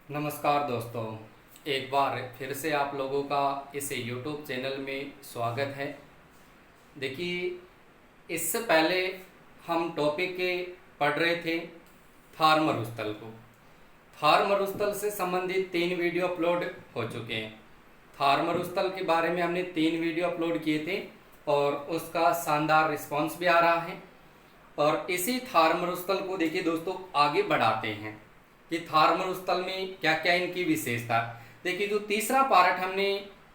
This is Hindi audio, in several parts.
नमस्कार दोस्तों, एक बार फिर से आप लोगों का इस YouTube चैनल में स्वागत है। देखिए, इससे पहले हम टॉपिक के पढ़ रहे थे थार मरुस्थल को। थार मरुस्थल से संबंधित 3 वीडियो अपलोड हो चुके हैं। थार मरुस्थल के बारे में हमने 3 वीडियो अपलोड किए थे और उसका शानदार रिस्पांस भी आ रहा है। और इसी थार मरुस्थल को देखिए दोस्तों, आगे बढ़ाते हैं कि थार मरुस्थल में क्या क्या इनकी विशेषता। देखिए, जो तीसरा पार्ट हमने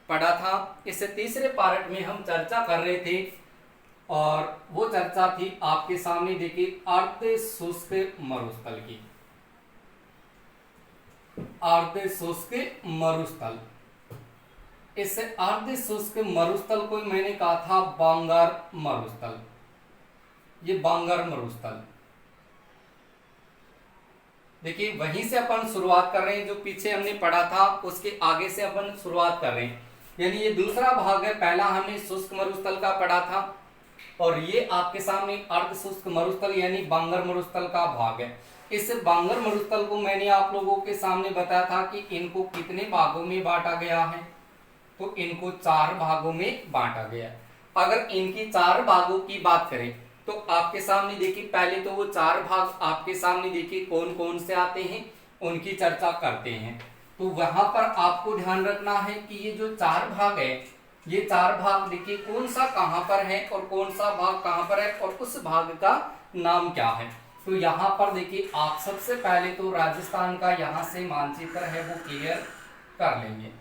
पढ़ा था, इस तीसरे पार्ट में हम चर्चा कर रहे थे और वो चर्चा थी आपके सामने। देखिए, अर्ध शुष्क मरुस्थल की। अर्ध शुष्क मरुस्थल, इस अर्ध शुष्क मरुस्थल को मैंने कहा था बांगर मरुस्थल। ये बांगर मरुस्थल, देखिए वहीं से अपन शुरुआत कर रहे हैं। जो पीछे हमने पढ़ा था उसके आगे से अपन शुरुआत कर रहे हैं, यानी ये दूसरा भाग है। पहला हमने शुष्क मरुस्थल का पढ़ा था और ये आपके सामने अर्ध शुष्क मरुस्थल यानी बांगर मरुस्थल का भाग है। इस बांगर मरुस्थल को मैंने आप लोगों के सामने बताया था कि इनको कितने भागों में बांटा गया है, तो इनको 4 भागों में बांटा गया। अगर इनकी 4 भागों की बात करें तो आपके सामने देखिए, पहले तो वो 4 भाग आपके सामने देखिए कौन कौन से आते हैं, उनकी चर्चा करते हैं। तो वहां पर आपको ध्यान रखना है कि ये जो 4 भाग है, ये 4 भाग देखिए कौन सा कहां पर है और कौन सा भाग कहां पर है और उस भाग का नाम क्या है। तो यहाँ पर देखिए, आप सबसे पहले तो राजस्थान का यहाँ से मानचित्र है वो क्लियर कर लेंगे।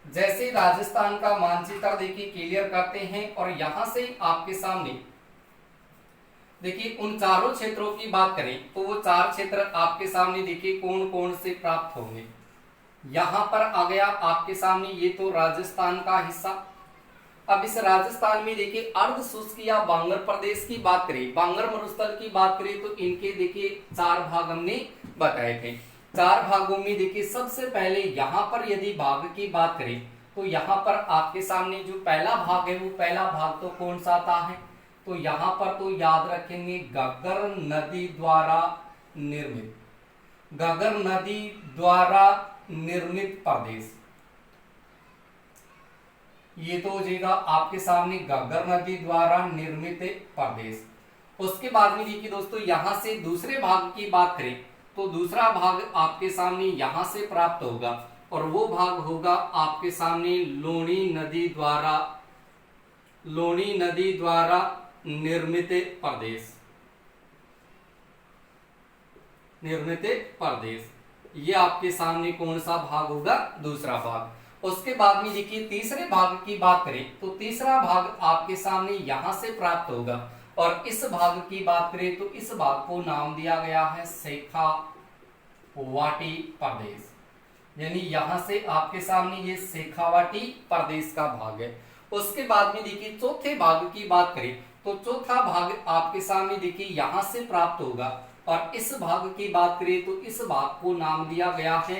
जैसे राजस्थान का मानचित्र देखिए क्लियर करते हैं और यहां से आपके सामने देखिए उन चारों क्षेत्रों की बात करें तो वो 4 क्षेत्र आपके सामने देखिए कौन कौन से प्राप्त होंगे। यहां पर आ गया आपके सामने, ये तो राजस्थान का हिस्सा। अब इस राजस्थान में देखिए अर्ध शुष्क या बांगर प्रदेश की बात करें, बांगर मरुस्थल की बात करें तो इनके देखिए 4 भाग हमने बताए थे। 4 भागों में देखिए सबसे पहले यहां पर यदि भाग की बात करें तो यहां पर आपके सामने जो पहला भाग है वो पहला भाग तो कौन सा आता है, तो यहां पर तो याद रखेंगे घग्गर नदी द्वारा निर्मित, घग्गर नदी द्वारा निर्मित प्रदेश। ये तो हो जाएगा आपके सामने घग्गर नदी द्वारा निर्मित प्रदेश। उसके बाद में देखिए दोस्तों, यहां से दूसरे भाग की बात करें तो दूसरा भाग आपके सामने यहां से प्राप्त होगा और वो भाग होगा आपके सामने लूणी नदी द्वारा, लूणी नदी द्वारा निर्मित प्रदेश, निर्मित प्रदेश। ये आपके सामने कौन सा भाग होगा, दूसरा भाग। उसके बाद में देखिए तीसरे भाग की बात करें तो तीसरा भाग आपके सामने यहां से प्राप्त होगा और इस भाग की बात करें तो इस भाग को नाम दिया गया है शेखावाटी प्रदेश, यानी यहां से आपके सामने ये शेखावाटी प्रदेश का भाग है। उसके बाद में देखिए चौथे भाग की बात करें तो चौथा भाग आपके सामने देखिए यहां से प्राप्त होगा और इस भाग की बात करें तो इस भाग को नाम दिया गया है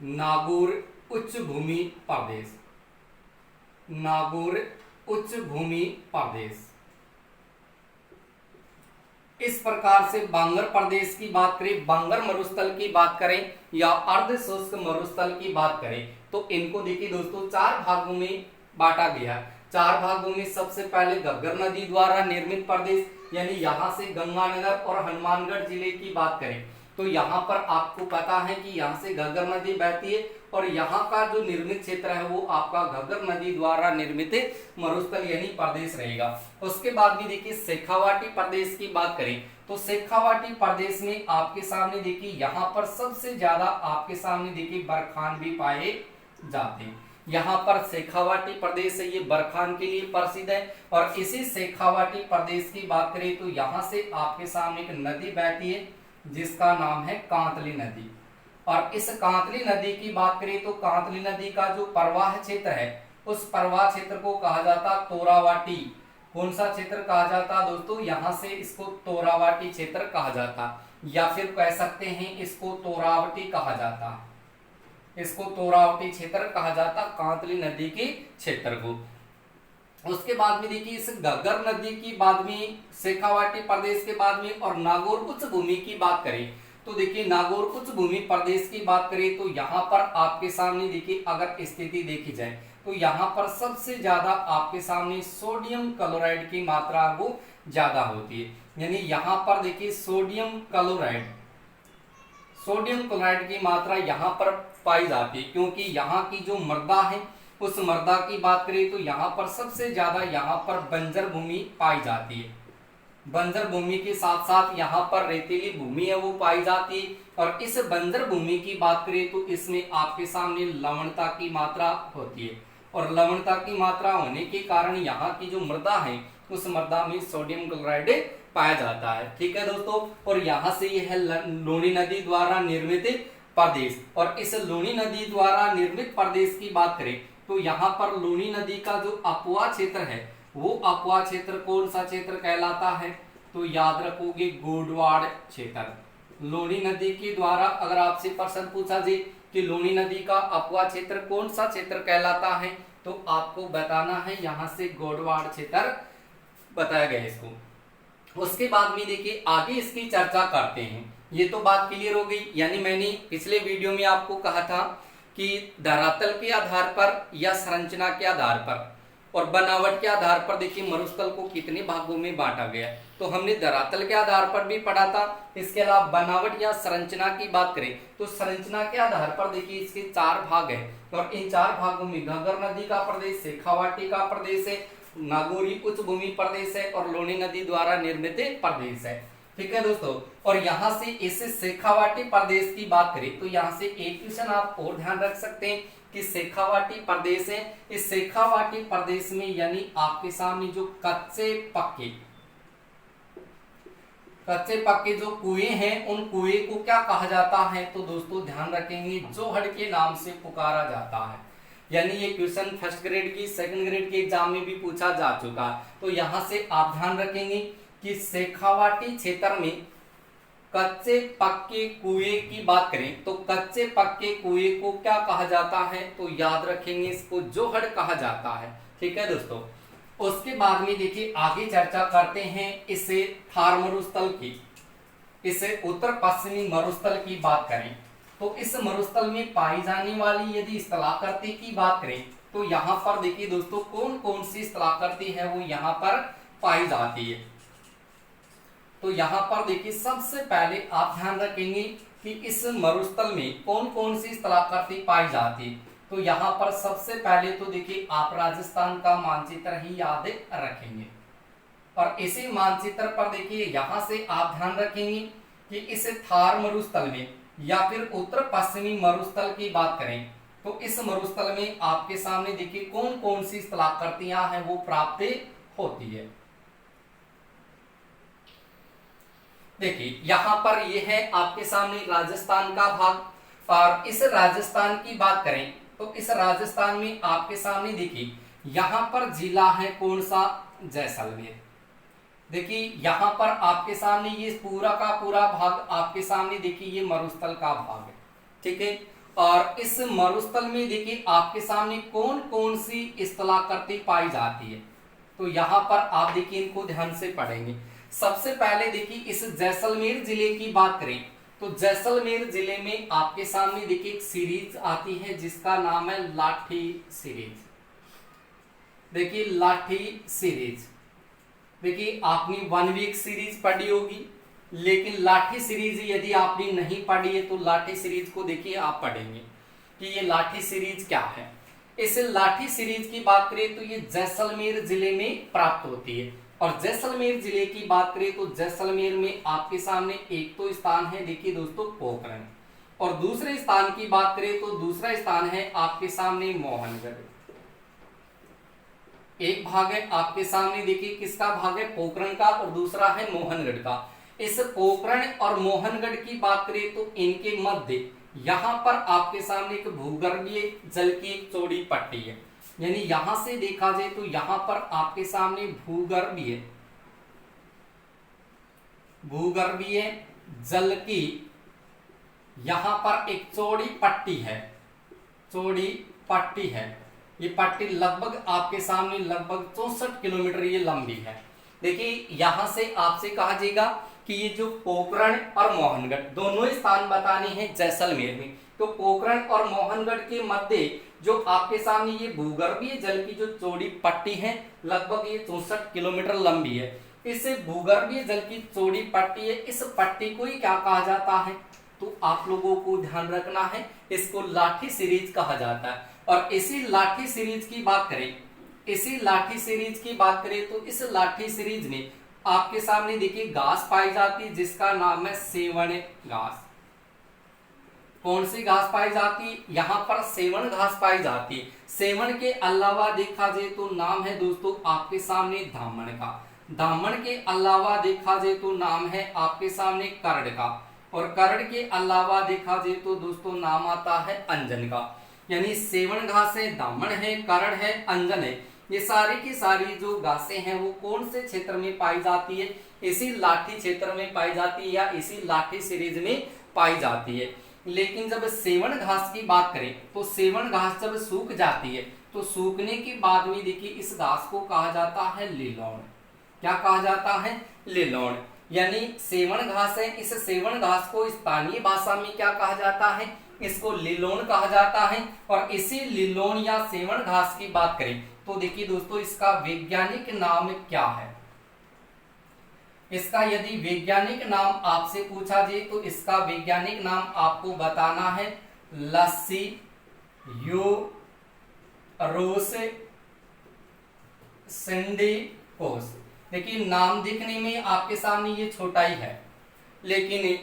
नागौर उच्च भूमि प्रदेश, नागौर उच्च भूमि प्रदेश। इस प्रकार से बांगर प्रदेश की बात करें, बांगर मरुस्थल की बात करें या अर्ध शुष्क मरुस्थल की बात करें तो इनको देखिए दोस्तों 4 भागों में बांटा गया। 4 भागों में सबसे पहले घग्गर नदी द्वारा निर्मित प्रदेश, यानी यहां से गंगानगर और हनुमानगढ़ जिले की बात करें तो यहां पर आपको पता है कि यहां से घग्गर नदी बहती है और यहाँ का जो निर्मित क्षेत्र है वो आपका घग्गर नदी द्वारा निर्मित मरुस्थल यानी प्रदेश रहेगा। उसके बाद भी देखिए शेखावाटी प्रदेश की बात करें तो शेखावाटी प्रदेश में आपके सामने देखिए यहाँ पर सबसे ज्यादा आपके सामने देखिए बरखान भी पाए जाते हैं। यहाँ पर शेखावाटी प्रदेश है, ये बरखान के लिए प्रसिद्ध है। और इसी शेखावाटी प्रदेश की बात करें तो यहाँ से आपके सामने एक नदी बहती है जिसका नाम है कांतली नदी। और इस कांतली नदी की बात करें तो कांतली नदी का जो प्रवाह क्षेत्र है उस प्रवाह क्षेत्र को कहा जाता तोरावाटी। कौन सा क्षेत्र कहा जाता दोस्तों, यहां से इसको तोरावाटी क्षेत्र कहा जाता, या फिर कह सकते हैं इसको तोरावटी कहा जाता, इसको तोरावटी क्षेत्र कहा जाता कांतली नदी के क्षेत्र को। उसके बाद में देखिए इस घग्गर नदी की बाद में शेखावाटी प्रदेश के बाद में और नागौर उच्च भूमि की बात करें तो देखिए नागौर उच्च भूमि प्रदेश की बात करें तो यहाँ पर आपके सामने देखिए अगर स्थिति देखी जाए तो यहाँ पर सबसे ज्यादा आपके सामने सोडियम क्लोराइड की मात्रा वो ज्यादा होती है। यानी यहाँ पर देखिए सोडियम क्लोराइड की मात्रा यहाँ पर पाई जाती है, क्योंकि यहाँ की जो मृदा है उस मृदा की बात करें तो यहाँ पर सबसे ज्यादा यहाँ पर बंजर भूमि पाई जाती है। बंजर भूमि के साथ साथ यहाँ पर रेतीली भूमि है वो पाई जाती है। और इस बंजर भूमि की बात करें तो इसमें आपके सामने लवणता की मात्रा होती है, और लवणता की मात्रा होने के कारण यहाँ की जो मृदा है उस मृदा में सोडियम क्लोराइड पाया जाता है। ठीक है दोस्तों, और यहाँ से यह है लूनी नदी द्वारा निर्मित प्रदेश। और इस लूनी नदी द्वारा निर्मित प्रदेश की बात करें तो यहाँ पर लूनी नदी का जो अपवा क्षेत्र है वो अपवा क्षेत्र कौन सा क्षेत्र कहलाता है, तो याद रखोगे गोडवाड़ क्षेत्र। लूनी नदी के द्वारा अगर आपसे प्रश्न पूछा जाए कि लूनी नदी का अपवा क्षेत्र कौन सा क्षेत्र कहलाता है तो आपको बताना है यहाँ से गोडवाड़ क्षेत्र बताया गया है इसको। उसके बाद में देखिए आगे इसकी चर्चा करते हैं। ये तो बात क्लियर हो गई, यानी मैंने पिछले वीडियो में आपको कहा था कि धरातल के आधार पर या संरचना के आधार पर और बनावट के आधार पर देखिए मरुस्थल को कितने भागों में बांटा गया। तो हमने धरातल के आधार पर भी पढ़ा था। इसके अलावा बनावट या संरचना की बात करें तो संरचना के आधार पर देखिए इसके 4 भाग है, और इन 4 भागों में घग्गर नदी का प्रदेश, शेखावाटी का प्रदेश है, नागौरी उच्च भूमि प्रदेश है और लूनी नदी द्वारा निर्मित प्रदेश है। ठीक है दोस्तों, और यहाँ से इस शेखावाटी प्रदेश की बात करें तो यहाँ से एक क्वेश्चन आप और ध्यान रख सकते हैं कि शेखावाटी प्रदेश है। इस शेखावाटी प्रदेश में यानी आपके सामने जो कच्चे पक्के जो कुएं हैं उन कुएं को क्या कहा जाता है, तो दोस्तों ध्यान रखेंगे जोहड़ के नाम से पुकारा जाता है। यानी ये क्वेश्चन फर्स्ट ग्रेड की सेकंड ग्रेड के एग्जाम में भी पूछा जा चुका है। तो यहाँ से आप ध्यान रखेंगे कि शेखावाटी क्षेत्र में कच्चे पक्के कुएं की बात करें तो कच्चे पक्के कुएं को क्या कहा जाता है, तो याद रखेंगे इसको जोहड़ कहा जाता है। ठीक है दोस्तों, उसके बाद में देखिए आगे चर्चा करते हैं इसे थार मरुस्थल की, इसे उत्तर पश्चिमी मरुस्थल की बात करें तो इस मरुस्थल में पाई जाने वाली यदि स्थलाकृति की बात करें तो यहाँ पर देखिए दोस्तों कौन कौन सी स्थलाकृति है वो यहाँ पर पाई जाती है। तो यहाँ पर देखिए सबसे पहले आप ध्यान रखेंगे कि इस मरुस्थल में कौन कौन सी स्थलाकृति पाई जाती है। तो यहाँ पर सबसे पहले तो देखिए आप राजस्थान का मानचित्र ही याद रखेंगे, और इसी मानचित्र पर देखिए यहाँ से आप ध्यान रखेंगे कि इस थार मरुस्थल में या फिर उत्तर पश्चिमी मरुस्थल की बात करें तो इस मरुस्थल में आपके सामने देखिए कौन कौन सी स्थलाकृतियां हैं वो प्राप्त होती है। देखिए यहाँ पर ये है आपके सामने राजस्थान का भाग, और इस राजस्थान की बात करें तो इस राजस्थान में आपके सामने देखिए यहाँ पर जिला है कौन सा, जैसलमेर। देखिए यहाँ पर आपके सामने ये पूरा का पूरा भाग आपके सामने देखिए ये मरुस्थल का भाग है। ठीक है, और इस मरुस्थल में देखिए आपके सामने कौन कौन सी स्थलाकृति पाई जाती है। तो यहाँ पर आप देखिए इनको ध्यान से पढ़ेंगे। सबसे पहले देखिए इस जैसलमेर जिले की बात करें तो जैसलमेर जिले में आपके सामने देखिए एक सीरीज आती है जिसका नाम है लाठी सीरीज। देखिए लाठी सीरीज, देखिए आपने 1 वीक सीरीज पढ़ी होगी, लेकिन लाठी सीरीज यदि आपने नहीं पढ़ी है तो लाठी सीरीज को देखिए आप पढ़ेंगे कि ये लाठी सीरीज क्या है। इस लाठी सीरीज की बात करें तो ये जैसलमेर जिले में प्राप्त होती है, और जैसलमेर जिले की बात करें तो जैसलमेर में आपके सामने एक तो स्थान है देखिए दोस्तों पोखरण, और दूसरे स्थान की बात करें तो दूसरा स्थान है आपके सामने मोहनगढ़। एक भाग है आपके सामने देखिए किसका भाग है, पोखरण का, और दूसरा है मोहनगढ़ का। इस पोखरण और मोहनगढ़ की बात करें तो इनके मध्य यहाँ पर आपके सामने एक भूगर्भीय जल की एक चौड़ी पट्टी है। यानी यहां से देखा जाए तो यहाँ पर आपके सामने भूगर्भीय जल की यहाँ पर एक चौड़ी पट्टी है। ये पट्टी लगभग आपके सामने लगभग 64 किलोमीटर ये लंबी है। देखिए यहां से आपसे कहा जाएगा कि ये जो पोखरण और मोहनगढ़ दोनों स्थान बताने हैं जैसलमेर में। तो पोखरण और मोहनगढ़ के मध्य जो आपके सामने ये भूगर्भीय जल की जो चौड़ी पट्टी है, लगभग ये 64 किलोमीटर लंबी है। इस भूगर्भीय जल की चौड़ी पट्टी है, इस पट्टी को ही क्या कहा जाता है? तो आप लोगों को ध्यान रखना है, इसको लाठी सीरीज कहा जाता है। और इसी लाठी सीरीज की बात करें, तो इस लाठी सीरीज में आपके सामने देखिए घास पाई जाती है जिसका नाम है सेवण घास। कौन सी घास पाई जाती है? यहाँ पर सेवण घास पाई जाती है। सेवण के अलावा देखा जाए तो नाम है दोस्तों आपके सामने धामण का। धामण के अलावा देखा जाए तो नाम है आपके सामने करड़ का। और करड़ के अलावा देखा जाए तो दोस्तों नाम आता है अंजन का। यानी सेवण घास है, धामण है, करड़ है, अंजन है, ये सारी की सारी जो घासें हैं वो कौन से क्षेत्र में पाई जाती है? इसी लाठी क्षेत्र में पाई जाती है या इसी लाठी सीरीज में पाई जाती है। लेकिन जब सेवण घास की बात करें तो सेवण घास जब सूख जाती है तो सूखने के बाद में देखिए इस घास को कहा जाता है लिलोण। क्या कहा जाता है? लिलोण। यानी सेवण घास है, इस सेवण घास को स्थानीय भाषा में क्या कहा जाता है? इसको लिलोण कहा जाता है। और इसी लिलोण या सेवण घास की बात करें तो देखिए दोस्तों इसका वैज्ञानिक नाम क्या है? इसका यदि वैज्ञानिक नाम आपसे पूछा जाए तो इसका वैज्ञानिक नाम आपको बताना है लस्सी यूरोस सिंडिकोस। देखिए नाम दिखने में आपके सामने ये छोटा ही है, लेकिन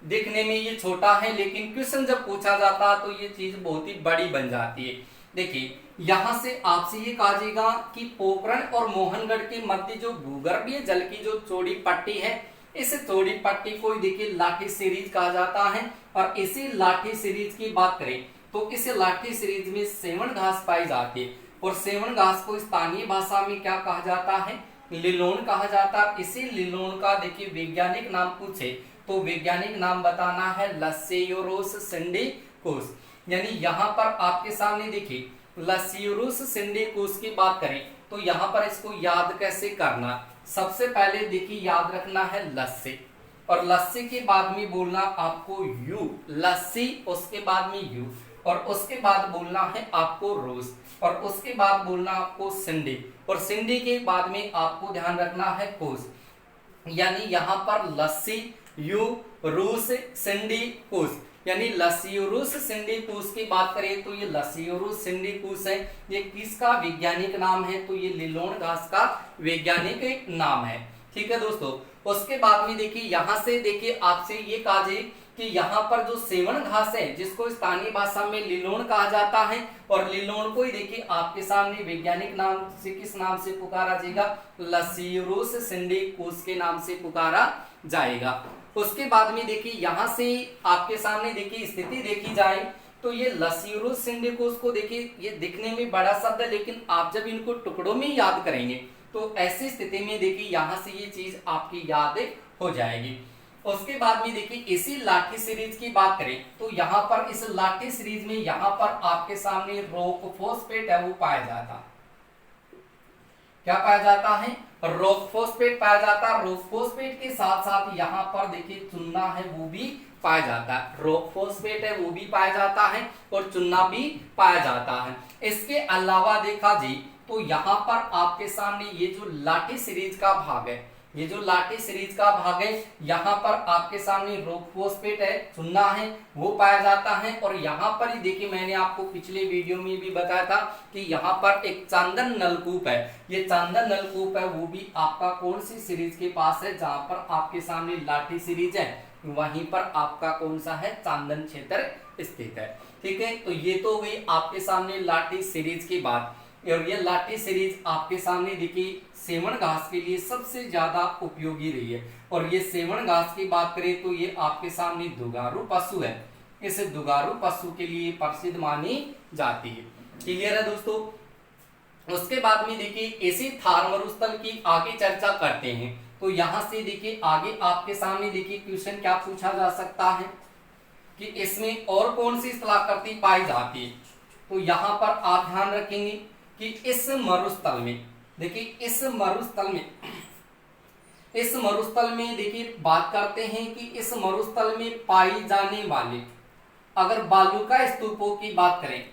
दिखने में ये छोटा है, लेकिन क्वेश्चन जब पूछा जाता है तो ये चीज बहुत ही बड़ी बन जाती है। देखिए यहां से आपसे ये कहा जाएगा कि पोखरण और मोहनगढ़ के मध्य जो भूगर्भीय जल की जो चौड़ी पट्टी है, इस चौड़ी पट्टी को देखिए लाठी सीरीज कहा जाता है। और इसी लाठी सीरीज की बात करें तो इस लाठी सीरीज में सेवण घास पाई जाती है। और सेवण घास को स्थानीय भाषा में क्या कहा जाता है? लिलोण कहा जाता है। इसी लिलोण का देखिए वैज्ञानिक नाम पूछे तो वैज्ञानिक नाम बताना है लस्सेयूरोस सिंडिकोस। यानी यहाँ पर आपके सामने देखिए लस्सेयूरोस सिंडिकोस की बात करें तो यहाँ पर इसको याद कैसे करना? सबसे पहले देखिए याद रखना है लस्सी, और लस्सी के बाद में बोलना आपको यू, लस्सी उसके बाद में यू, और उसके बाद बोलना है आपको रोस, और उसके बाद बोलना आपको सिंडी, और सिंडी के बाद में आपको ध्यान रखना है कोस। यानी यहाँ पर लस्सी यू रूस सिंडिकोस, यानी लस्सीयूरुस सिंडिकोस की बात करें तो ये लस्सीयूरुस सिंडिकोस है, ये किसका वैज्ञानिक नाम है? तो ये लिलोण घास का वैज्ञानिक नाम है। ठीक है दोस्तों, उसके बाद में देखिए यहाँ से देखिए आपसे ये कहा जाए कि यहाँ पर जो सेवण घास है जिसको स्थानीय भाषा में लिलोण कहा जाता है, और लिलोण को ही देखिए आपके सामने वैज्ञानिक नाम से किस नाम से पुकारा जाएगा? लस्सीयूरुस सिंडिकोस के नाम से पुकारा जाएगा। उसके बाद में देखिए यहाँ से आपके सामने देखिए स्थिति देखी जाए तो ये लस्सीयूरुस सिंडिकोस को देखिए ये दिखने में बड़ा शब्द है, लेकिन आप जब इनको टुकड़ों में याद करेंगे तो ऐसी स्थिति में देखिए यहाँ से ये चीज आपकी याद हो जाएगी। उसके बाद में देखिए इसी लाठी सीरीज की बात करें तो यहाँ पर इस लाठी सीरीज में यहाँ पर आपके सामने रॉक फॉस्फेट है वो पाया जाता है। क्या पाया जाता है? रॉक फॉस्फेट पाया जाता है। रॉक फॉस्फेट के साथ साथ यहाँ पर देखिए चूना है वो भी पाया जाता है। रॉक फॉस्फेट है वो भी पाया जाता है और चूना भी पाया जाता है। इसके अलावा देखा जी तो यहाँ पर आपके सामने ये जो लाठी सीरीज का भाग है, ये जो लाठी सीरीज का भाग है यहाँ पर आपके सामने रॉक फॉस्फेट है, चूना है वो पाया जाता है। और यहाँ पर ही देखिए मैंने आपको पिछले वीडियो में भी बताया था कि यहाँ पर एक चांदन नलकूप है। ये चांदन नलकूप है वो भी आपका कौन सी सीरीज के पास है? जहां पर आपके सामने लाठी सीरीज है वहीं पर आपका कौन सा है? चांदन क्षेत्र स्थित है। ठीक है, तो ये तो गई आपके सामने लाठी सीरीज की बात। और ये लाठी सीरीज आपके सामने देखिए सेवण घास के लिए सबसे ज्यादा उपयोगी रही है। और ये सेवण घास की बात करें तो ये आपके सामने दुगारू पशु है, इस दुगारू पशु के लिए प्रसिद्ध मानी जाती है। क्लियर है दोस्तों? उसके बाद में देखिए इसी थार मरुस्थल की आगे चर्चा करते हैं। तो यहां से देखिए आगे आपके सामने देखिए क्वेश्चन क्या पूछा जा सकता है कि इसमें और कौन सी स्थलाकृति पाई जाती है। तो यहां पर आप ध्यान रखेंगे कि इस मरुस्थल में देखिए इस मरुस्थल में इस मरुस्थल में देखिए बात करते हैं कि इस मरुस्थल में पाई जाने वाले, अगर बालू का स्तूपों की बात करें,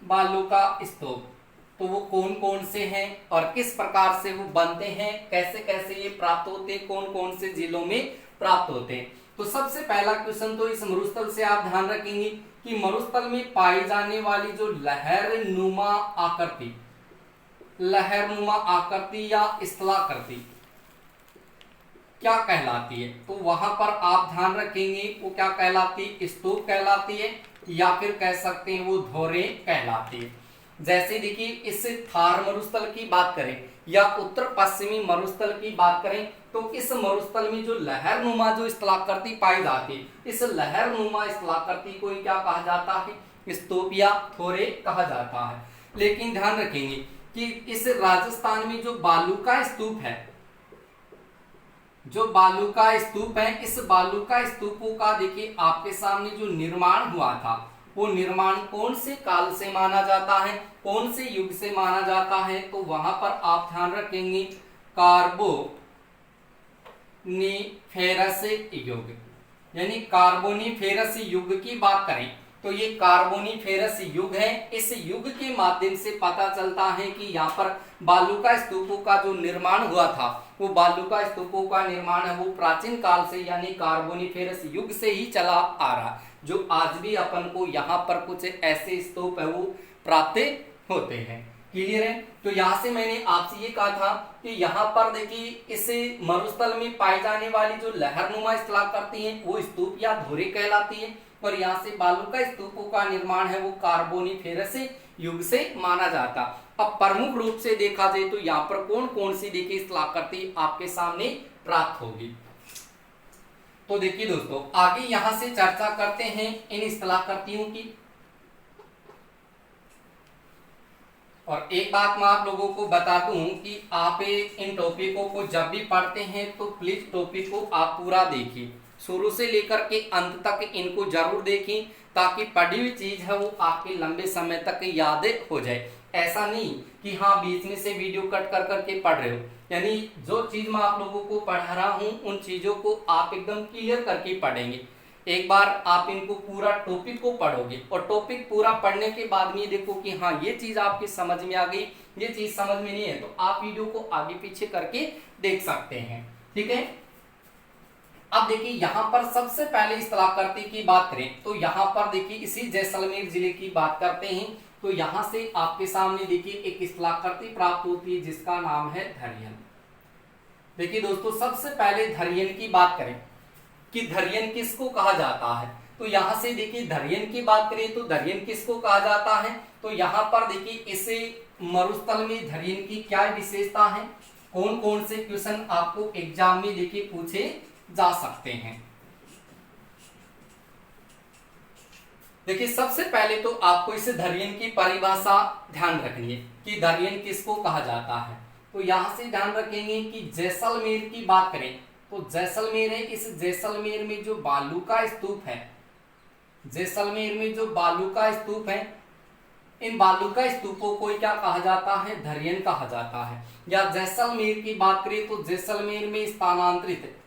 बालू का स्तूप, तो वो कौन कौन से हैं और किस प्रकार से वो बनते हैं, कैसे कैसे ये प्राप्त होते हैं, कौन कौन से जिलों में प्राप्त होते हैं। तो सबसे पहला क्वेश्चन तो इस मरुस्थल से आप ध्यान रखेंगे कि मरुस्थल में पाई जाने वाली जो लहरनुमा आकृति, लहरनुमा आकृति या स्थलाकृति क्या कहलाती है, तो वहां पर आप ध्यान रखेंगे वो क्या कहलाती है, स्तूप कहलाती है, या फिर कह सकते हैं वो धोरे कहलाती है। जैसे देखिए इस थार मरुस्थल की बात करें या उत्तर पश्चिमी मरुस्थल की बात करें, तो इस मरुस्थल में जो लहरनुमा जो स्थलाकृति पाई जाती है, इस लहरनुमा स्थलाकृति को क्या कहा जाता है, स्तूप या थोरे कहा जाता है। लेकिन ध्यान रखेंगे कि इस राजस्थान में जो बालू का स्तूप है, जो बालू का स्तूप है, इस बालू का स्तूपों का देखिए आपके सामने जो निर्माण हुआ था, वो निर्माण कौन से काल से माना जाता है, कौन से युग से माना जाता है, तो वहां पर आप ध्यान रखेंगे कार्बोनिफेरस युग, यानी कार्बोनिफेरस युग की बात करें तो ये कार्बोनिफेरस युग है। इस युग के माध्यम से पता चलता है कि यहाँ पर बालू का स्तूपों का जो निर्माण हुआ था, वो बालू का स्तूपों का निर्माण है वो प्राचीन काल से यानी कार्बोनिफेरस युग से ही चला आ रहा, जो आज भी अपन को यहाँ पर कुछ ऐसे स्तूप है वो प्राप्त होते हैं। क्लियर है। तो यहाँ से मैंने आपसे ये कहा था कि यहाँ पर देखिए इस मरुस्थल में पाई जाने वाली जो लहरनुमा स्थलाकृति है वो स्तूप या धुरी कहलाती है, और यहाँ से बालू का स्तूपों का निर्माण है वो कार्बोनिफेरस युग से माना जाता। अब प्रमुख रूप से देखा जाए तो यहाँ पर कौन कौन सी देखिए स्थलाकृति आपके सामने प्राप्त होगी। तो देखिए दोस्तों आगे यहां से चर्चा करते हैं इन स्थलाकृतियों की। और एक बात मैं आप लोगों को बता दूं कि आप इन टॉपिकों को जब भी पढ़ते हैं तो प्लीज टॉपिक को आप पूरा देखिए, शुरू से लेकर के अंत तक इनको जरूर देखें, ताकि पढ़ी हुई चीज है वो आपके लंबे समय तक याद हो जाए। ऐसा नहीं कि हाँ बीच में से वीडियो कट कर करके पढ़ रहे हो, यानी जो चीज मैं आप लोगों को पढ़ा रहा हूं उन चीजों को आप एकदम क्लियर करके पढ़ेंगे। एक बार आप इनको पूरा टॉपिक को पढ़ोगे और टॉपिक पूरा पढ़ने के बाद में देखो कि हाँ ये चीज आपकी समझ में आ गई, ये चीज समझ में नहीं है, तो आप वीडियो को आगे पीछे करके देख सकते हैं। ठीक है। अब देखिए यहाँ पर सबसे पहले स्थलाकृति की बात करें तो यहाँ पर देखिए इसी जैसलमेर जिले की बात करते हैं, तो यहाँ से आपके सामने देखिए एक स्थलाकृति प्राप्त होती है जिसका नाम है धरियन। देखिए दोस्तों सबसे पहले धरियन की बात करें कि धरियन किसको कहा जाता है, तो यहाँ से देखिए धरियन की बात करें तो धरियन किसको कहा जाता है, तो यहाँ पर देखिए इसे मरुस्थल में धरियन की क्या विशेषता है, कौन कौन से क्वेश्चन आपको एग्जाम में देखिए पूछे जा सकते हैं। देखिए सबसे पहले तो आपको इस धरियन की परिभाषा ध्यान रखनी है कि धरियन किसको कहा जाता है। तो यहां से ध्यान रखेंगे कि जैसलमेर की बात करें तो जैसलमेर है, इस जैसलमेर में जो बालू का स्तूप है, जैसलमेर में जो बालू का स्तूप है, इन बालू का स्तूपों को क्या कहा जाता है, धरियन कहा जाता है। या जैसलमेर की बात करें तो जैसलमेर में स्थानांतरित है।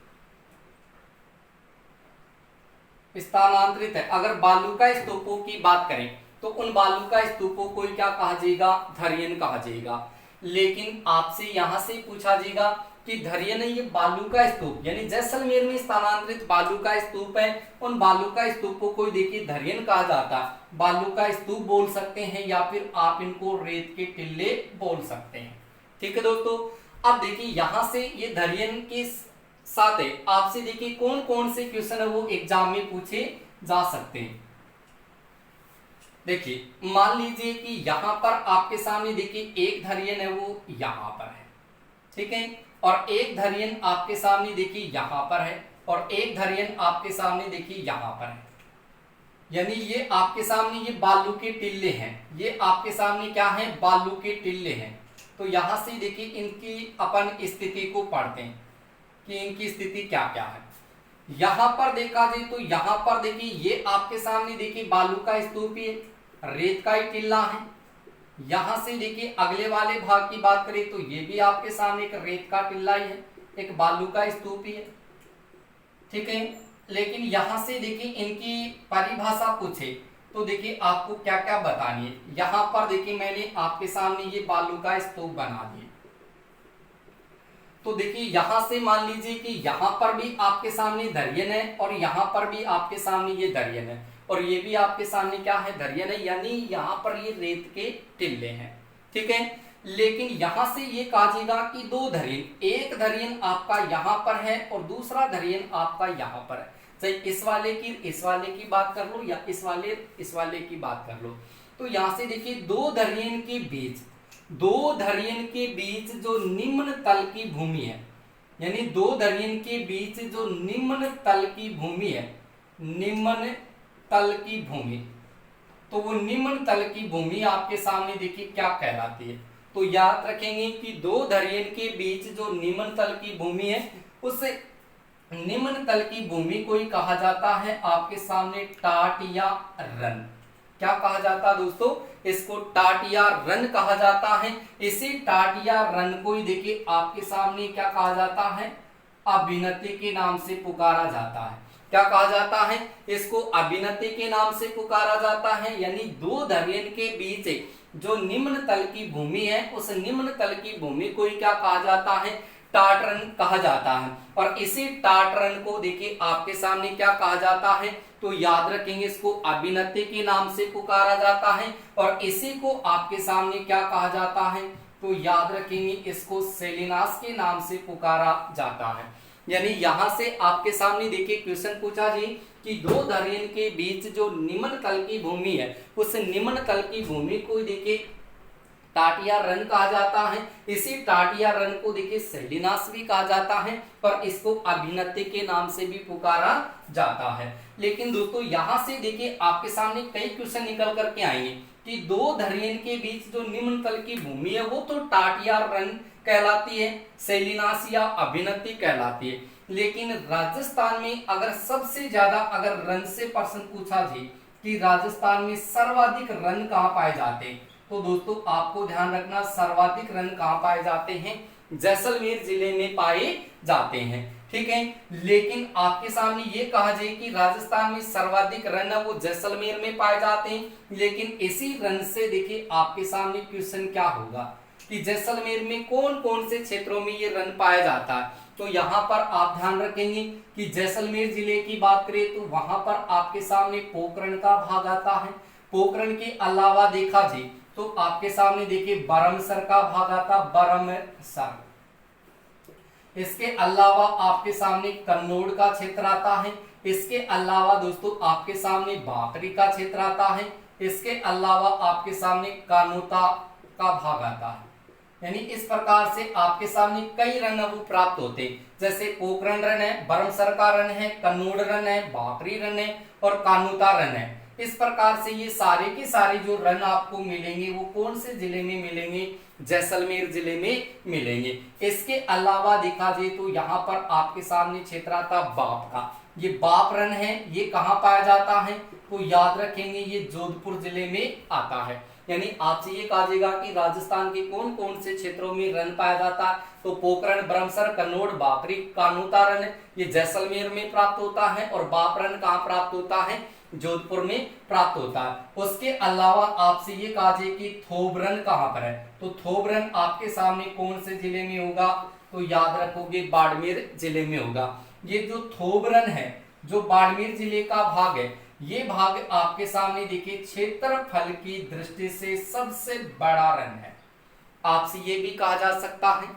अगर बालू का स्तूपों की बात करें तो उन बालू का स्तूपों को क्या कहा जाएगा, धरियन कहा जाएगा। लेकिन आपसे यहां से पूछा जाएगा कि धरियन ये बालू का स्तूप यानी जैसलमेर में स्थानांतरित बालू का स्तूप है, उन बालू का स्तूपों को देखिए धरियन कहा जाता है। बालू का स्तूप बोल सकते हैं या फिर आप इनको रेत के टिल्ले बोल सकते हैं। ठीक है दोस्तों। अब देखिए यहां से ये धरियन के साथ है आपसे देखिए कौन कौन से क्वेश्चन है वो एग्जाम में पूछे जा सकते हैं। देखिए मान लीजिए कि यहां पर आपके सामने देखिए एक धरियन है वो यहां पर है, ठीक है, और एक धरियन आपके सामने देखिए यहां पर है, और एक धरियन आपके सामने देखिए यहां पर है। यानी ये आपके सामने ये बालू के टिल्ले हैं, ये आपके सामने क्या है, बालू के टिल्ले हैं। तो यहां से देखिए इनकी अपन स्थिति को पढ़ते हैं कि इनकी स्थिति क्या क्या है। यहां पर देखा जाए तो यहां पर देखिए ये आपके सामने देखिए बालू का स्तूप है, रेत का ही टिल्ला है, यहां से देखिए अगले वाले भाग की बात करें तो ये भी आपके सामने एक रेत का टिल्ला ही है, एक बालू का स्तूप ही है, ठीक है। लेकिन यहां से देखिए इनकी परिभाषा पूछे तो देखिए आपको क्या क्या बतानी है। यहां पर देखिए मैंने आपके सामने ये बालू का स्तूप बना दिया, तो देखिए यहां से मान लीजिए कि यहां पर भी आपके सामने दरियन है और यहां पर भी आपके सामने ये दरियन है और ये भी आपके सामने क्या है, दरियन है, यानी यहां पर ये रेत के टिल्ले हैं, ठीक है। लेकिन यहां से ये कहिएगा कि दो दरियन, एक दरियन आपका यहां पर है और दूसरा दरियन आपका यहां पर है, चाहे इस वाले की बात कर लो या इस वाले की बात कर लो। तो यहां से देखिए दो दरियन के बीच जो निम्न तल की भूमि है, यानी दो दरियन के बीच जो निम्न तल की भूमि है, निम्न तल की भूमि, तो वो निम्न तल की भूमि आपके सामने देखिए क्या कहलाती है। तो याद रखेंगे कि दो दरियन के बीच जो निम्न तल की भूमि है, उस निम्न तल की भूमि को ही कहा जाता है आपके सामने टाट या रन। क्या कहा जाता है दोस्तों, इसको टाट या रन कहा जाता है। इसी टाट या रन को ही देखिए आपके सामने क्या कहा जाता है, अभिनति के नाम से पुकारा जाता है। क्या कहा जाता है, इसको अभिनति के नाम से पुकारा जाता है, यानी दो दरियन के बीच जो निम्न तल की भूमि है, उस निम्न तल की भूमि को ही क्या कहा जाता है, टाटरन कहा जाता है। और इसी टाटरन को देखिए आपके सामने क्या कहा जाता है, तो याद रखेंगे इसको अभिनति के नाम से पुकारा जाता है और इसी को आपके सामने क्या कहा जाता है, तो याद रखेंगे इसको सेलिनास के नाम से पुकारा जाता है। यानी यहां से आपके सामने देखिए क्वेश्चन पूछा जी कि दो दरियन के बीच जो निम्न तल की भूमि है, उस निम्न तल की भूमि को देखिए टाटिया रन कहा जाता है। इसी टाटिया रन को देखिए सेलिनास भी कहा जाता है और इसको अभिनति के नाम से भी पुकारा जाता है। लेकिन दोस्तों यहां से देखिए आपके सामने कई क्वेश्चन निकल करके आएंगे कि दो दरियन के बीच जो निम्न तल की भूमि है वो तो टाटिया रन कहलाती है, सेलिनास या अभिनति कहलाती है। लेकिन राजस्थान में अगर सबसे ज्यादा अगर रन से प्रश्न पूछा जी कि राजस्थान में सर्वाधिक रन कहाँ पाए जाते हैं, तो दोस्तों आपको ध्यान रखना सर्वाधिक रन कहाँ पाए जाते हैं, जैसलमेर जिले में पाए जाते हैं, ठीक है। लेकिन आपके सामने ये कहा जाए कि राजस्थान में सर्वाधिक रन है वो जैसलमेर में पाए जाते हैं, लेकिन इसी रन से देखिए आपके सामने क्वेश्चन क्या होगा कि जैसलमेर में कौन कौन से क्षेत्रों में ये रन पाया जाता है। तो यहाँ पर आप ध्यान रखेंगे कि जैसलमेर जिले की बात करें तो वहां पर आपके सामने पोखरण का भाग आता है। पोखरण के अलावा देखा जाए तो आपके सामने देखिए बरमसर का भाग आता, बरमसर। इसके अलावा आपके सामने कन्नौड़ का क्षेत्र आता है। इसके अलावा दोस्तों आपके सामने बाकरी का क्षेत्र आता है। इसके अलावा आपके सामने कानोता का भाग आता है। यानी इस प्रकार से आपके सामने कई रन वो प्राप्त होते हैं, जैसे पोखरण रन है, बरमसर का रन है, कन्नौड़ रन है, बाकरी रन है और कानोता रन है। इस प्रकार से ये सारे के सारे जो रन आपको मिलेंगे वो कौन से जिले में मिलेंगे, जैसलमेर जिले में मिलेंगे। इसके अलावा देखा जाए तो यहाँ पर आपके सामने क्षेत्र आता बाप का, ये बाप रन है, ये कहाँ पाया जाता है, तो याद रखेंगे ये जोधपुर जिले में आता है। यानी आपसे ये कहा जाएगा कि राजस्थान के कौन कौन से क्षेत्रों में रन पाया जाता है, तो पोखरण, बरमसर, कन्नौड़, बाकरी, कानोता रन ये जैसलमेर में प्राप्त होता है और बाप रन कहाँ प्राप्त होता है, जोधपुर में प्राप्त होता है। उसके अलावा आपसे ये कहा जाए कि थोबरन कहां पर है, तो थोबरन आपके सामने कौन से जिले में होगा, तो याद रखोगे बाड़मेर जिले में होगा। ये जो थोबरन है जो बाड़मेर जिले का भाग है, ये भाग आपके सामने देखिए क्षेत्रफल की दृष्टि से सबसे बड़ा रन है। आपसे ये भी कहा जा सकता है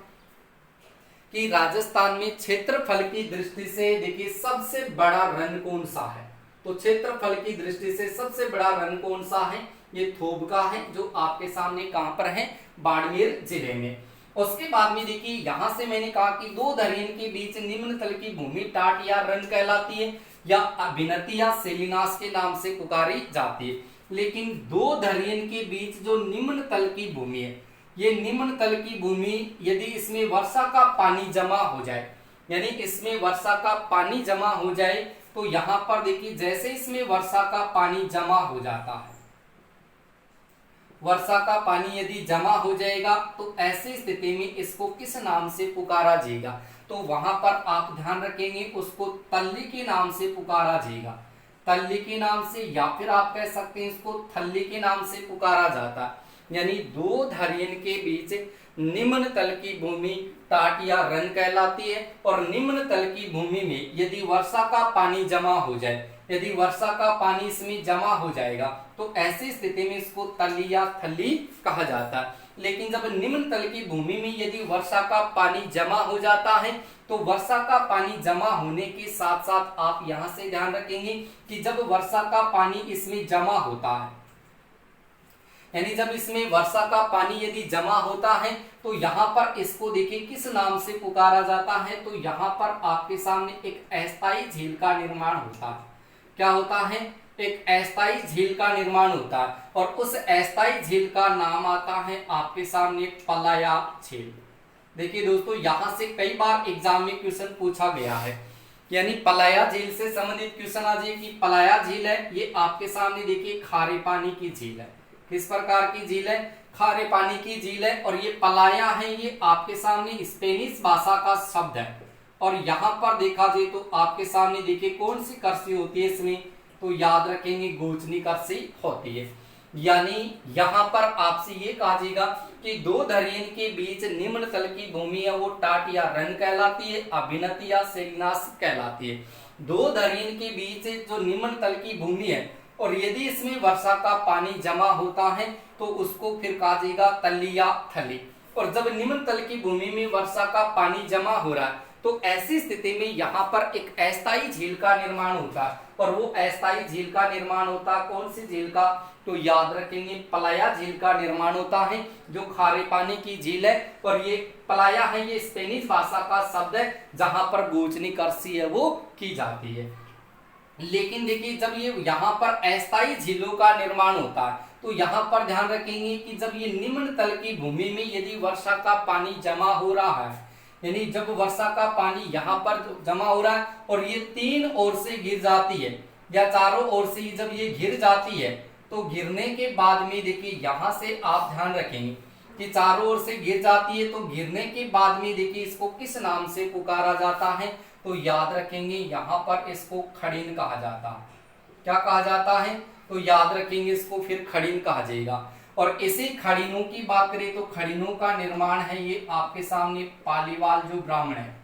कि राजस्थान में क्षेत्रफल की दृष्टि से देखिए सबसे बड़ा रन कौन सा है, तो क्षेत्रफल की दृष्टि से सबसे बड़ा रन कौन सा है, ये थोब का है जो आपके सामने कहां पर है, बाड़मेर जिले में। उसके बाद में देखिए यहां से मैंने कहा कि दो दरियन के बीच निम्न तल की भूमि टाट या रन कहलाती है या अभिनति या सेलिनास के नाम से पुकारी जाती है। लेकिन दो दरियन के बीच जो निम्न तल की भूमि है, ये निम्न तल की भूमि यदि इसमें वर्षा का पानी जमा हो जाए, यानी इसमें वर्षा का पानी जमा हो जाए, तो यहां पर देखिए जैसे इसमें वर्षा का पानी जमा हो जाता है, वर्षा का पानी यदि जमा हो जाएगा तो ऐसी स्थिति में इसको किस नाम से पुकारा जाएगा? तो वहां पर आप ध्यान रखेंगे उसको तल्ली के नाम से पुकारा जाएगा, तल्ली के नाम से, या फिर आप कह सकते हैं इसको थल्ली के नाम से पुकारा जाता है। यानी दो धरियन के बीच निम्न तल की भूमि टाट या रन कहलाती है, और निम्न तल की भूमि में यदि वर्षा का पानी जमा हो जाए, यदि वर्षा का पानी इसमें जमा हो जाएगा तो ऐसी स्थिति में इसको तल्ली या थल्ली कहा जाता है। लेकिन जब निम्न तल की भूमि में यदि वर्षा का पानी जमा हो जाता है तो वर्षा का पानी जमा होने के साथ साथ आप यहां से ध्यान रखेंगे कि जब वर्षा का पानी इसमें जमा होता है, यानी जब इसमें वर्षा का पानी यदि जमा होता है तो यहाँ पर इसको देखिए किस नाम से पुकारा जाता है? तो यहाँ पर आपके सामने एक अस्थायी झील का निर्माण होता है। क्या होता है? एक अस्थायी झील का निर्माण होता है, और उस अस्थायी झील का नाम आता है आपके सामने पलाया झील। देखिए दोस्तों, यहां से कई बार एग्जाम में क्वेश्चन पूछा गया है, यानी पलाया झील से संबंधित क्वेश्चन आ जाए कि पलाया झील है, ये आपके सामने देखिए खारे पानी की झील है। किस प्रकार की झील है? खारे पानी की झील है। और ये पलाया है, ये आपके सामने स्पेनिश भाषा का शब्द है। और यहाँ पर देखा जाए तो आपके सामने देखिए कौन सी कृषि होती है इसमें? तो याद रखेंगे गोचनी कृषि होती है। यानी यहाँ पर आपसे ये कहा जाएगा कि दो धरियन के बीच निम्न तल की भूमि है वो टाट या रन कहलाती है, अभिनति या सेलिनास कहलाती है। दो धरियन के बीच जो निम्न तल की भूमि है और यदि इसमें वर्षा का पानी जमा होता है तो उसको फिर कहा जाएगा तल्ली या थली। और जब निम्न तल की भूमि में वर्षा का पानी जमा हो रहा है तो ऐसी स्थिति में यहाँ पर एक अस्थायी झील का निर्माण होता है। और वो अस्थायी झील का निर्माण होता है कौन सी झील का? तो याद रखेंगे पलाया झील का निर्माण होता है, जो खारे पानी की झील है। और ये पलाया है, ये स्पेनिश भाषा का शब्द है जहां पर गोचनी कृषि है वो की जाती है। लेकिन देखिए जब ये यहाँ पर अस्थायी झीलों का निर्माण होता है तो यहाँ पर ध्यान रखेंगे कि जब ये निम्न तल की भूमि में यदि वर्षा का पानी जमा हो रहा है, यानी जब वर्षा का पानी यहाँ पर जमा हो रहा है और ये तीन ओर से गिर जाती है या चारों ओर से जब ये गिर जाती है तो गिरने के बाद में देखिए यहाँ से आप ध्यान रखेंगे कि चारों ओर से गिर जाती है तो गिरने के बाद में देखिए इसको किस नाम से पुकारा जाता है? तो याद रखेंगे यहाँ पर इसको खड़ीन कहा जाता है। क्या कहा जाता है? तो याद रखेंगे इसको फिर खड़ीन कहा जाएगा। और इसी खड़ीनों की बात करें तो खड़ीनों का निर्माण है ये आपके सामने पालीवाल जो ब्राह्मण है,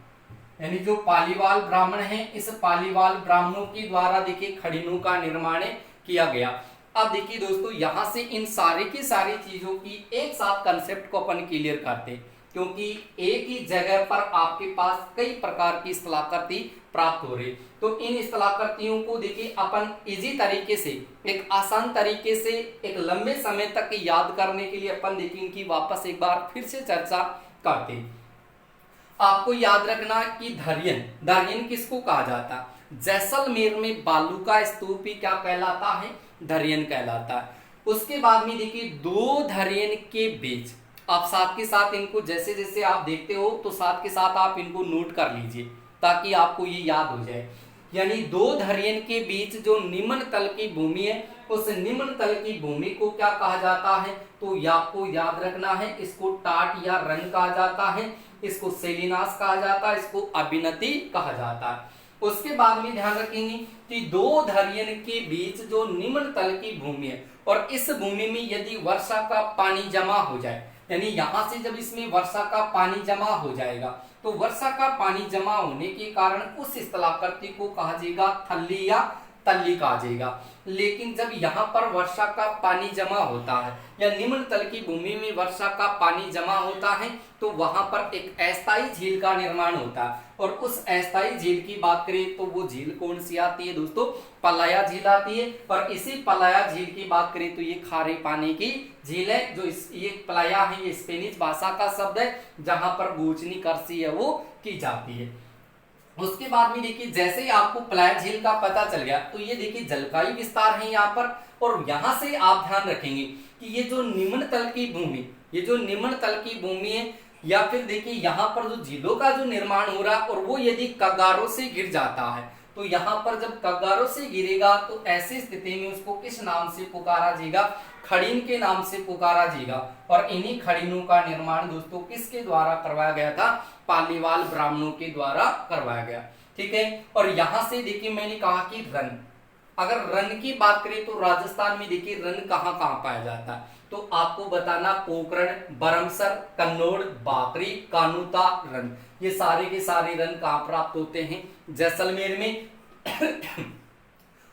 यानी जो पालीवाल ब्राह्मण है, इस पालीवाल ब्राह्मणों के द्वारा देखिए खड़ीनों का निर्माण किया गया। अब देखिए दोस्तों, यहाँ से इन सारी की सारी चीजों की एक साथ कंसेप्ट को अपन क्लियर करते हैं, क्योंकि एक ही जगह पर आपके पास कई प्रकार की स्थलाकृति प्राप्त हो रही। तो इन स्थलाकृतियों को देखिए अपन इजी तरीके से, एक आसान तरीके से, एक लंबे समय तक याद करने के लिए अपन देखेंगे कि वापस एक बार फिर से चर्चा करते हैं। आपको याद रखना कि धरियन किसको कहा जाता है? जैसलमेर में बालू का स्तूप ही क्या कहलाता है? धरियन कहलाता है। उसके बाद में देखिए दो धरियन के बीच, आप साथ के साथ इनको जैसे जैसे आप देखते हो तो साथ के साथ आप इनको नोट कर लीजिए ताकि आपको ये याद हो जाए। यानी दो धरियन के बीच जो निम्न तल की भूमि है उस निम्न तल की भूमि को क्या कहा जाता है? तो आपको याद रखना है, इसको टाट या रन कहा जाता है, इसको सेलिनास कहा जाता है, इसको अभिनति कहा जाता है। उसके बाद में ध्यान रखेंगे कि दो धरियन के बीच जो निम्न तल की भूमि है और इस भूमि में यदि वर्षा का पानी जमा हो जाए, यानी यहां से जब इसमें वर्षा का पानी जमा हो जाएगा तो वर्षा का पानी जमा होने के कारण उस स्थलाकृति को कहा जाएगा थल्ली या तल्ली कहा जाएगा। लेकिन जब यहाँ पर वर्षा का पानी जमा होता है या निम्न तल की भूमि में वर्षा का पानी जमा होता है तो वहां पर एक अस्थायी झील का निर्माण होता है। और उस अस्थायी झील की बात करें तो वो झील कौन सी आती है दोस्तों? पलाया झील आती है। और इसी पलाया झील की बात करें तो ये खारे पानी की झील है। जो ये पलाया है ये स्पेनिश भाषा का शब्द है जहां पर गोचनी कृषि है वो की जाती है। उसके बाद में देखिए जैसे ही आपको पलाया झील का पता चल गया तो ये देखिए जलवायु विस्तार है यहाँ पर। और यहाँ से आप ध्यान रखेंगे कि ये जो निम्न तल की भूमि, ये जो निम्न तल की भूमि है या फिर देखिए यहाँ पर जो झीलों का जो निर्माण हो रहा है और वो यदि कगारों से गिर जाता है तो यहाँ पर जब कगारों से गिरेगा तो ऐसी स्थिति में उसको किस नाम से पुकारा जाएगा? खड़ीन के नाम से पुकारा जाएगा। और इन्हीं खड़ीनों का निर्माण दोस्तों किसके द्वारा करवाया गया था? पालीवाल ब्राह्मणों के द्वारा करवाया गया। ठीक है, और यहां से देखिए मैंने कहा कि रन, अगर रन की बात करें तो राजस्थान में देखिए रन कहाँ कहाँ पाया जाता है, तो आपको बताना पोखरण, बरमसर, कन्नौड़, बाकरी, कानूता रन, ये सारे के सारे रन कहाँ प्राप्त होते हैं? जैसलमेर में।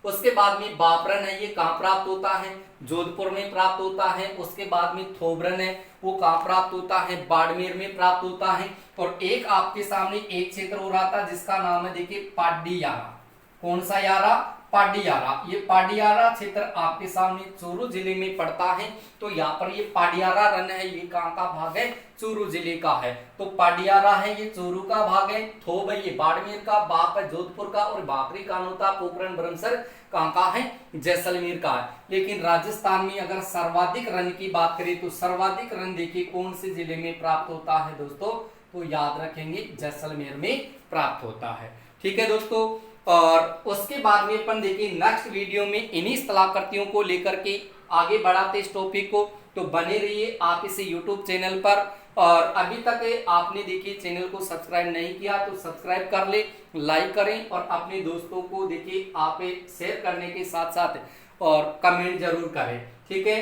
उसके बाद में बापरन है, ये कहाँ प्राप्त होता है? जोधपुर में प्राप्त होता है। उसके बाद में थोबरन है, वो कहाँ प्राप्त होता है? बाड़मेर में प्राप्त होता है। और एक आपके सामने एक क्षेत्र हो रहा था जिसका नाम है देखिए पाडियारा। कौन सा यारा? पाडियारा। ये पाडियारा क्षेत्र आपके सामने चूरू जिले में पड़ता है। तो यहाँ पर ये पाडियारा रन है, ये कहाँ का भाग है? चूरू जिले का है। तो पाडियारा है ये चूरू का भाग है, थोब है ये बाड़मेर का, बाप है जोधपुर का, और बाकरी, कानोता, पोखरण, बरमसर कहाँ का है? जैसलमेर का है। लेकिन राजस्थान में अगर सर्वाधिक रन की बात करें तो सर्वाधिक रन देखिए कौन से जिले में प्राप्त होता है दोस्तों? तो याद रखेंगे जैसलमेर में प्राप्त होता है। ठीक है दोस्तों, और उसके बाद में अपन देखिए नेक्स्ट वीडियो में इन्हीं स्थलाकृतियों को लेकर के आगे बढ़ाते इस टॉपिक को। तो बने रहिए आप इस यूट्यूब चैनल पर, और अभी तक आपने देखिए चैनल को सब्सक्राइब नहीं किया तो सब्सक्राइब कर ले, लाइक करें, और अपने दोस्तों को देखिए आप शेयर करने के साथ साथ और कमेंट जरूर करें। ठीक है।